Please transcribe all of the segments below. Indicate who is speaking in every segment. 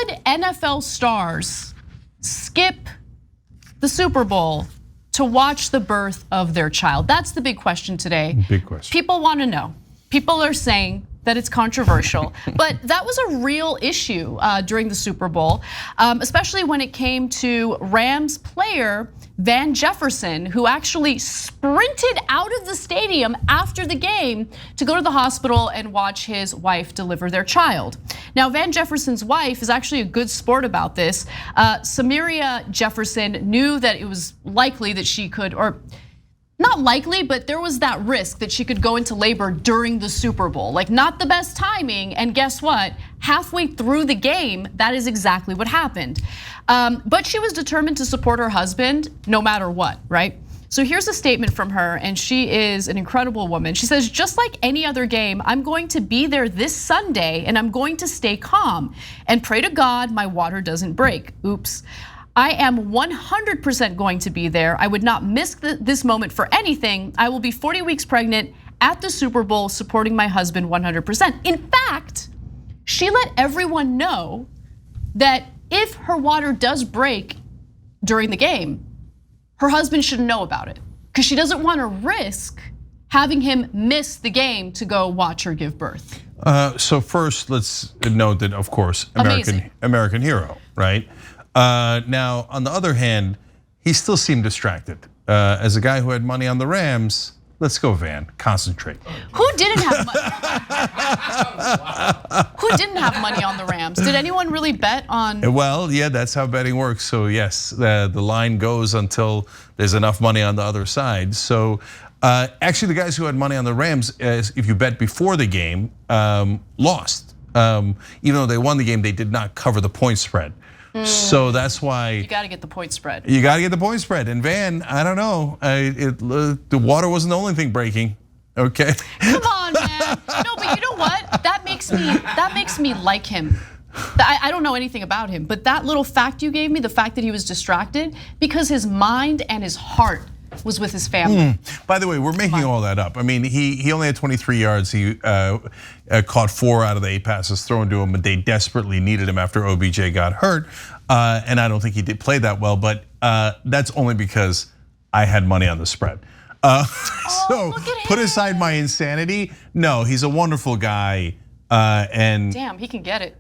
Speaker 1: Should NFL stars skip the Super Bowl to watch the birth of their child? That's the big question today.
Speaker 2: Big question.
Speaker 1: People want to know. People are saying that it's controversial, but that was a real issue during the Super Bowl, especially when it came to Rams player Van Jefferson, who actually sprinted out of the stadium after the game to go to the hospital and watch his wife deliver their child. Now, Van Jefferson's wife is actually a good sport about this. Samaria Jefferson knew that it was likely that she could, or not likely, but there was that risk that she could go into labor during the Super Bowl. Like, not the best timing, and guess what? Halfway through the game, that is exactly what happened. But she was determined to support her husband no matter what, right? So here's a statement from her, and she is an incredible woman. She says, just like any other game, I'm going to be there this Sunday, and I'm going to stay calm and pray to God my water doesn't break. Oops. I am 100% going to be there. I would not miss this moment for anything. I will be 40 weeks pregnant at the Super Bowl supporting my husband 100%. In fact, she let everyone know that if her water does break during the game, her husband shouldn't know about it because she doesn't want to risk having him miss the game to go watch her give birth.
Speaker 2: So first, let's note that, of course, American hero, right? Now, on the other hand, he still seemed distracted. As a guy who had money on the Rams, let's go, Van, concentrate.
Speaker 1: Who didn't have money? Who didn't have money on the Rams? Did anyone really bet on?
Speaker 2: Well, yeah, that's how betting works. So yes, the line goes until there's enough money on the other side. So actually, the guys who had money on the Rams, if you bet before the game, lost. Even though they won the game, they did not cover the point spread. So that's why
Speaker 1: you got to get the point spread.
Speaker 2: You got to get the point spread. And Van, I don't know, the water wasn't the only thing breaking. Okay.
Speaker 1: Come on, man. No, but you know what? That makes me like him. I don't know anything about him, but that little fact you gave me, the fact that he was distracted, because his mind and his heart was with his family.
Speaker 2: By the way, we're making all that up. I mean, he only had 23 yards. He caught 4 out of the 8 passes thrown to him, but they desperately needed him after OBJ got hurt. And I don't think he did play that well, but that's only because I had money on the spread. So put aside my insanity. No, he's a wonderful guy. And
Speaker 1: damn, he can get it.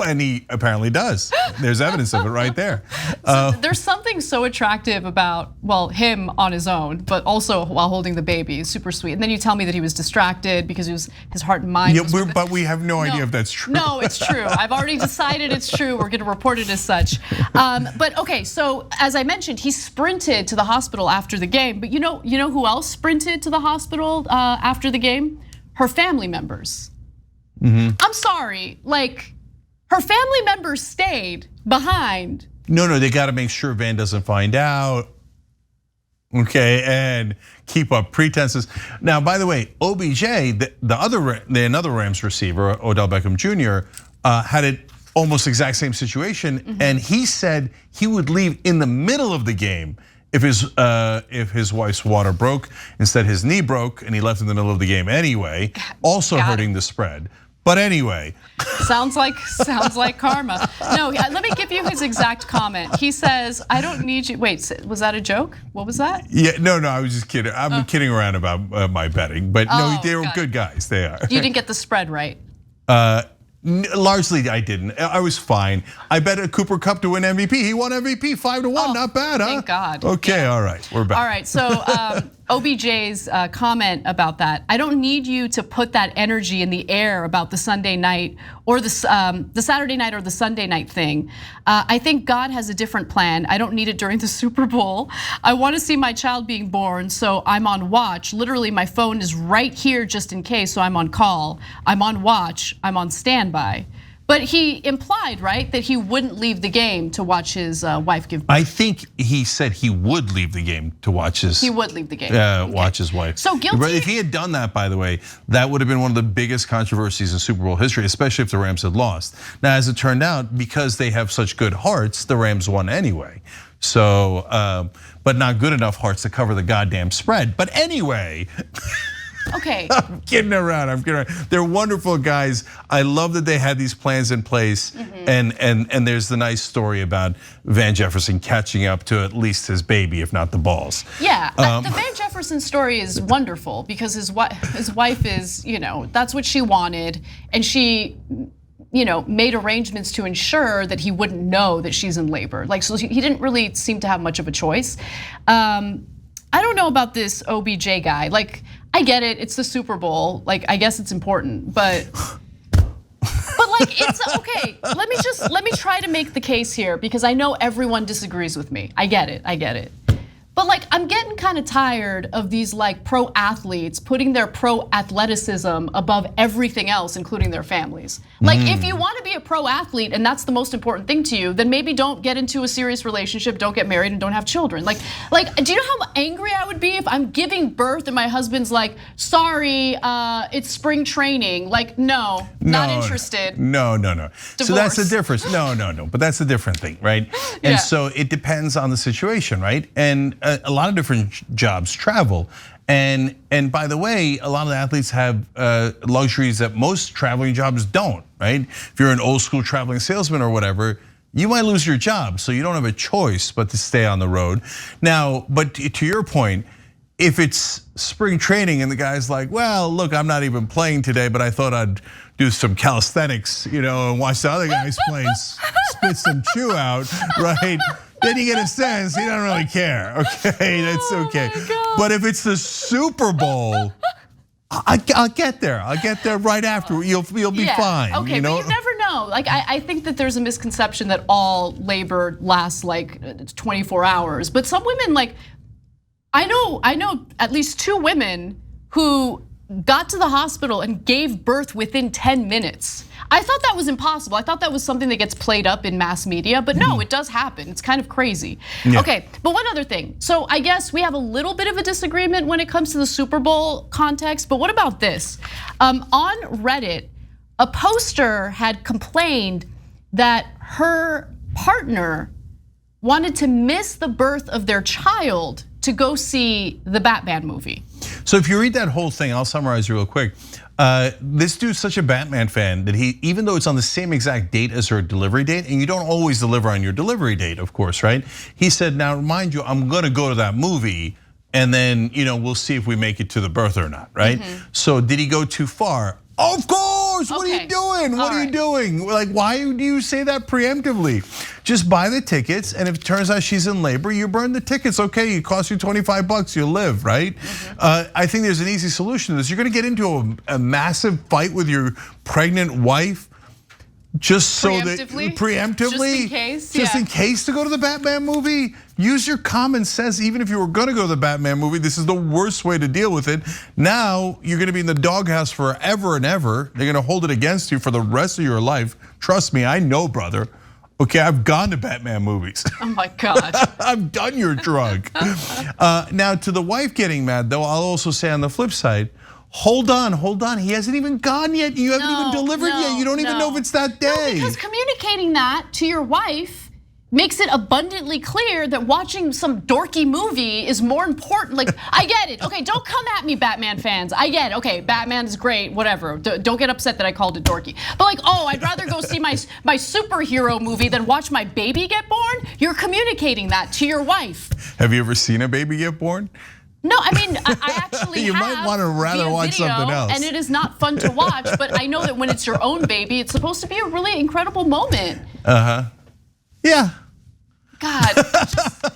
Speaker 2: And he apparently does. There's evidence of it right there.
Speaker 1: So there's something so attractive about, well, him on his own, but also while holding the baby. It's super sweet. And then you tell me that he was distracted because his heart and mind.
Speaker 2: Yeah, but we have no idea if that's true.
Speaker 1: No, it's true. I've already decided it's true. We're gonna report it as such. But okay, so as I mentioned, he sprinted to the hospital after the game. But you know who else sprinted to the hospital after the game? Her family members. I'm sorry, like her family members stayed behind.
Speaker 2: No, they got to make sure Van doesn't find out. Okay, and keep up pretenses. Now, by the way, OBJ, another Rams receiver, Odell Beckham Jr, had it almost exact same situation, and he said he would leave in the middle of the game if his wife's water broke. Instead, his knee broke, and he left in the middle of the game anyway, also hurting the spread. But anyway.
Speaker 1: Sounds like karma. No, let me give you his exact comment. He says, I don't need you. Wait, was that a joke? What was that?
Speaker 2: Yeah, no, I was just kidding. I'm kidding around about my betting, but no, they were good guys, they are.
Speaker 1: You didn't get the spread right.
Speaker 2: Largely, I didn't. I was fine. I bet a Cooper Kupp to win MVP. He won MVP 5-1. Not bad, huh?
Speaker 1: Thank God.
Speaker 2: Okay, all right, we're back.
Speaker 1: All right, so OBJ's comment about that. I don't need you to put that energy in the air about the Sunday night or the Saturday night or the Sunday night thing. I think God has a different plan. I don't need it during the Super Bowl. I want to see my child being born, so I'm on watch. Literally, my phone is right here just in case, so I'm on call. I'm on watch. I'm on standby. But he implied, right, that he wouldn't leave the game to watch his wife give birth.
Speaker 2: I think he said he would leave the game to watch his.
Speaker 1: He would leave the game.
Speaker 2: Watch his wife.
Speaker 1: So guilty.
Speaker 2: But if he had done that, by the way, that would have been one of the biggest controversies in Super Bowl history, especially if the Rams had lost. Now, as it turned out, because they have such good hearts, the Rams won anyway. So, but not good enough hearts to cover the goddamn spread. But anyway.
Speaker 1: Okay.
Speaker 2: I'm kidding around. I'm kidding around. They're wonderful guys. I love that they had these plans in place, and there's the nice story about Van Jefferson catching up to at least his baby, if not the balls.
Speaker 1: Yeah, the Van Jefferson story is wonderful because his wife is, that's what she wanted, and she, made arrangements to ensure that he wouldn't know that she's in labor. Like, so he didn't really seem to have much of a choice. I don't know about this OBJ guy. Like, I get it, it's the Super Bowl. Like, I guess it's important, but like, it's okay. Let me try to make the case here because I know everyone disagrees with me. I get it. But like, I'm getting kind of tired of these like pro athletes putting their pro athleticism above everything else, including their families. Like, if you want to be a pro athlete and that's the most important thing to you, then maybe don't get into a serious relationship, don't get married, and don't have children. Like, do you know how angry I would be if I'm giving birth and my husband's like, sorry, it's spring training. Like, no, not interested.
Speaker 2: No.
Speaker 1: Divorce.
Speaker 2: So that's the difference. No. But that's a different thing, right? And so it depends on the situation, right? And a lot of different jobs travel. And by the way, a lot of the athletes have luxuries that most traveling jobs don't, right? If you're an old school traveling salesman or whatever, you might lose your job, so you don't have a choice but to stay on the road. Now, but to your point, if it's spring training and the guy's like, well, look, I'm not even playing today, but I thought I'd do some calisthenics, and watch the other guys playing, spit some chew out, right? Then you get a sense he doesn't really care. Okay, that's okay. But if it's the Super Bowl, I'll get there. I'll get there right after. You'll be fine.
Speaker 1: Okay, but you never know. Like, I think that there's a misconception that all labor lasts like 24 hours. But some women, like, I know at least 2 women who got to the hospital and gave birth within 10 minutes. I thought that was impossible. I thought that was something that gets played up in mass media, but no, it does happen. It's kind of crazy. Yeah. Okay, but one other thing. So I guess we have a little bit of a disagreement when it comes to the Super Bowl context, but what about this? On Reddit, a poster had complained that her partner wanted to miss the birth of their child to go see the Batman movie.
Speaker 2: So if you read that whole thing, I'll summarize real quick. This dude's such a Batman fan that he, even though it's on the same exact date as her delivery date, and you don't always deliver on your delivery date, of course, right? He said, now mind you, I'm gonna go to that movie and then we'll see if we make it to the birth or not, right? So did he go too far? Of course, what are you doing? What are you doing? Like, why do you say that preemptively? Just buy the tickets, and if it turns out she's in labor, you burn the tickets. Okay, it costs you 25 bucks, you live, right? I think there's an easy solution to this. You're gonna get into a massive fight with your pregnant wife, just so that preemptively, just in case to go to the Batman movie. Use your common sense. Even if you were gonna go to the Batman movie, this is the worst way to deal with it. Now you're gonna be in the doghouse forever and ever. They're gonna hold it against you for the rest of your life. Trust me, I know, brother. Okay, I've gone to Batman movies.
Speaker 1: Oh my God.
Speaker 2: I've done your drug. Now to the wife getting mad though, I'll also say on the flip side, hold on. He hasn't even gone yet. You haven't even delivered yet. You don't even know if it's that day.
Speaker 1: No, because communicating that to your wife makes it abundantly clear that watching some dorky movie is more important. Like, I get it. Okay, don't come at me, Batman fans. I get it. Okay, Batman is great, whatever. Don't get upset that I called it dorky. But like, oh, I'd rather go see my superhero movie than watch my baby get born? You're communicating that to your wife.
Speaker 2: Have you ever seen a baby get born?
Speaker 1: No, I mean, I actually
Speaker 2: you might want to rather watch something else.
Speaker 1: And it is not fun to watch, but I know that when it's your own baby, it's supposed to be a really incredible moment.
Speaker 2: Yeah.
Speaker 1: God,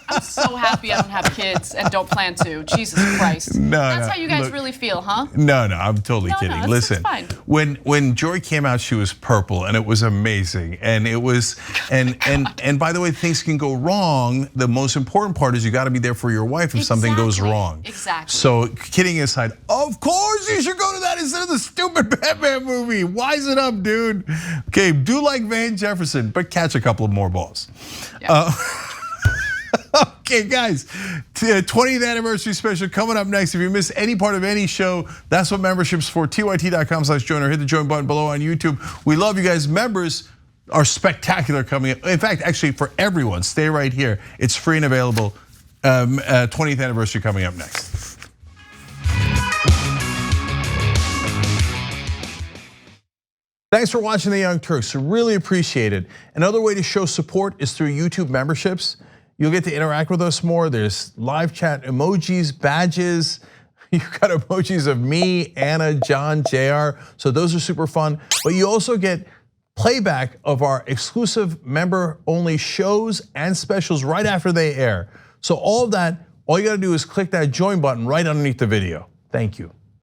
Speaker 1: I'm so happy I don't have kids and don't plan to. Jesus Christ. That's how you guys really feel, huh?
Speaker 2: No, I'm totally kidding. Listen,
Speaker 1: fine.
Speaker 2: when Joy came out, she was purple and it was amazing. And it was, and by the way, things can go wrong. The most important part is you gotta be there for your wife if something goes wrong.
Speaker 1: Exactly.
Speaker 2: So kidding aside, of course you should go to that instead of the stupid Batman movie. Wise it up, dude. Okay, do like Van Jefferson, but catch a couple of more balls. Yeah. Okay, guys, 20th anniversary special coming up next. If you miss any part of any show, that's what membership's for. tyt.com/join or hit the join button below on YouTube. We love you guys. Members are spectacular coming up. In fact, actually for everyone, stay right here. It's free and available. 20th anniversary coming up next. Thanks for watching the Young Turks, really appreciate it. Another way to show support is through YouTube memberships. You'll get to interact with us more. There's live chat emojis, badges. You've got emojis of me, Anna, John, JR. So those are super fun. But you also get playback of our exclusive member-only shows and specials right after they air. So all of that, all you gotta do is click that join button right underneath the video. Thank you.